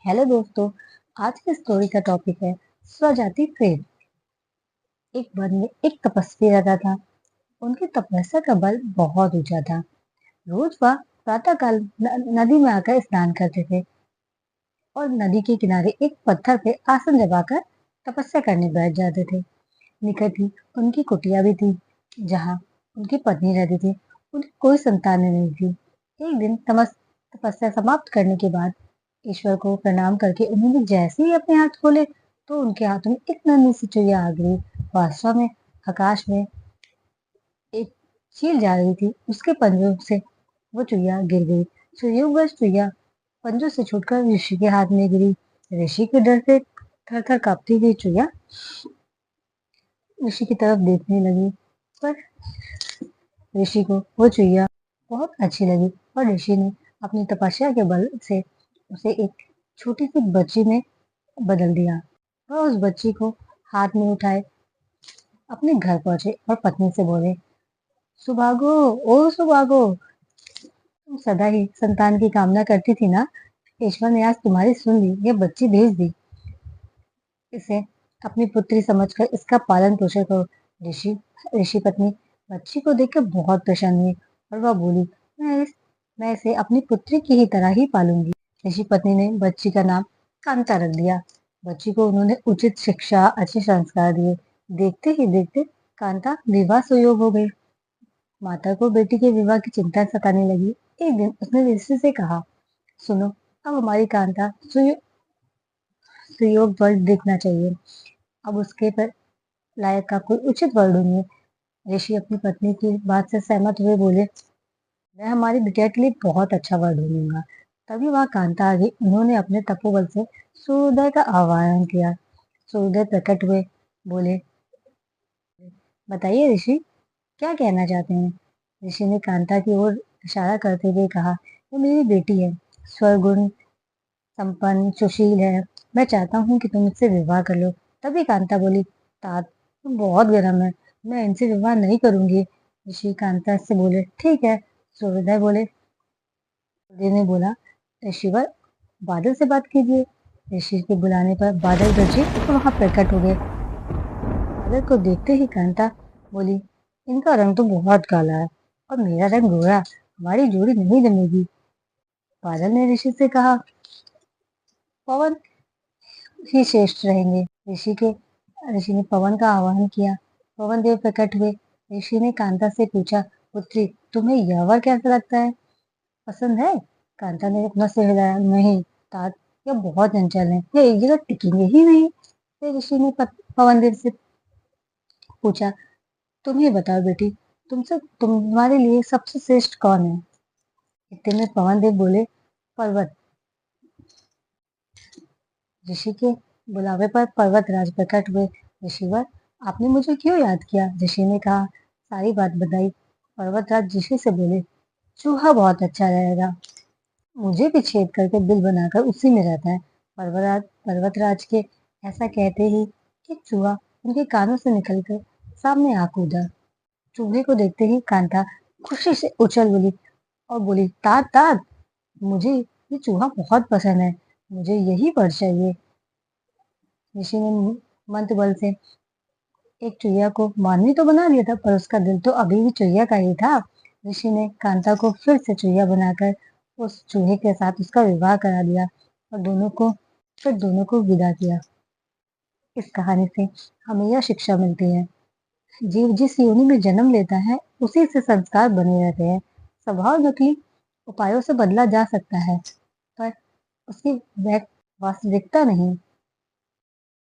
Hello दोस्तों। आज की स्टोरी का टॉपिक है स्वजाति प्रेम। एक वन में एक तपस्वी रहता था। उनकी तपस्या का बल बहुत ऊंचा था। रोज वह प्रातः काल नदी में आकर स्नान करते थे और नदी के किनारे एक पत्थर पे आसन जमाकर तपस्या करने बैठ जाते थे। निकट ही उनकी कुटिया भी थी, जहाँ उनकी पत्नी रहती थी। उनकी कोई संतान नहीं थी। एक दिन तपस्या समाप्त करने के बाद ईश्वर को प्रणाम करके उन्होंने जैसे ही अपने हाथ खोले तो उनके हाथों में एक नन्ही सी चिड़िया आ गई। वास्तव में आकाश में एक चील जा रही थी, उसके पंजों से वो चुईया गिर गई। संयोगवश चुईया पंजों से छूटकर ऋषि के हाथ में गिरी। ऋषि के डर से थर थर कांपती हुई चुईया ऋषि की तरफ देखने लगी, पर ऋषि को वो चुईया बहुत अच्छी लगी और ऋषि ने अपनी तपस्या के बल से उसे एक छोटी सी बच्ची में बदल दिया। वह उस बच्ची को हाथ में उठाए अपने घर पहुंचे और पत्नी से बोले, सुभागो, ओ सुभागो, तुम सदा ही संतान की कामना करती थी ना। ईश्वर ने आज तुम्हारी सुन ली, ये बच्ची भेज दी। इसे अपनी पुत्री समझकर इसका पालन पोषण करो। ऋषि ऋषि पत्नी बच्ची को देखकर बहुत प्रसन्न हुई और वह बोली, मैं इसे अपनी पुत्री की ही तरह ही पालूंगी। ऋषि पत्नी ने बच्ची का नाम कांता रख दिया। बच्ची को उन्होंने उचित शिक्षा, अच्छे संस्कार दिए। देखते ही देखते कांता विवाह सुयोग हो गई। माता को बेटी के विवाह की चिंता सताने लगी। एक दिन उसने ऋषि से कहा, सुनो, अब हमारी कांता सुयोग वर देखना चाहिए। अब उसके पर लायक का कोई उचित वर ढूंढिए। ऋषि अपनी पत्नी की बात से सहमत हुए, बोले, मैं हमारी बिटिया के लिए बहुत अच्छा वर ढूंढूंगा। तभी वहां कांता आ गई। उन्होंने अपने तपोबल से सूर्योदय का आह्वान किया। सूर्योदय प्रकट हुए, बोले, बताइए ऋषि, क्या कहना चाहते हैं। ऋषि ने कांता की ओर इशारा करते हुए कहा, वो मेरी बेटी है, स्वगुण संपन्न, सुशील है। मैं चाहता हूँ कि तुम इससे विवाह कर लो। तभी कांता बोली, तात, तुम बहुत गर्म है, मैं इनसे विवाह नहीं करूंगी। ऋषि कांता से बोले, ठीक है। सूर्योदय बोले, सूर्य ने बोला, ऋषिवर, बादल से बात कीजिए। ऋषि के बुलाने पर बादल गरजे और वहां प्रकट हो गए। बादल को देखते ही कांता बोली, इनका रंग तो बहुत काला है और मेरा रंग गोरा, हमारी जोड़ी नहीं जमेगी। बादल ने ऋषि से कहा, पवन ही श्रेष्ठ रहेंगे। ऋषि ने पवन का आह्वान किया। पवन देव प्रकट हुए। ऋषि ने कांता से पूछा, पुत्री, तुम्हें यह वर कैसा लगता है, पसंद है। कांता ने अपना सिर हिलाया, नहीं तात, यह बहुत चंचल है, यह एक जगह टिकेंगे ही नहीं। फिर ऋषि ने पवन देव से पूछा, तुम ही बताओ बेटी, तुम्हारे लिए सबसे श्रेष्ठ कौन है। इतने में पवन देव बोले, पर्वत। ऋषि के बुलावे पर पर्वतराज प्रकट हुए। ऋषिवर, आपने मुझे क्यों याद किया। ऋषि ने कहा, सारी बात बताई। पर्वतराज ऋषि से बोले, चूहा बहुत अच्छा रहेगा, मुझे भी छेद करके बिल बनाकर उसी में रहता है। पर्वतराज के ऐसा कहते ही कि चूहा उनके कानों से निकलकर सामने आ कूदा। चूहे को देखते ही कांता खुशी से उछल बोली और बोली, तात तात, मुझे ये चूहा बहुत पसंद है, मुझे यही वर चाहिए। ऋषि ने मंत्र बल से एक चुहिया को मानवी तो बना दिया था, पर उसका दिल तो अभी भी चुहिया का ही था। ऋषि ने कांता को फिर से चुहिया बनाकर उस चूहे के साथ उसका विवाह करा दिया और दोनों को विदा किया। इस कहानी से हमें यह शिक्षा मिलती है, जीव जिस योनि में जन्म लेता है उसी से संस्कार बने रहते हैं। स्वभाव नकली उपायों से बदला जा सकता है, पर उसकी वास्तविकता नहीं।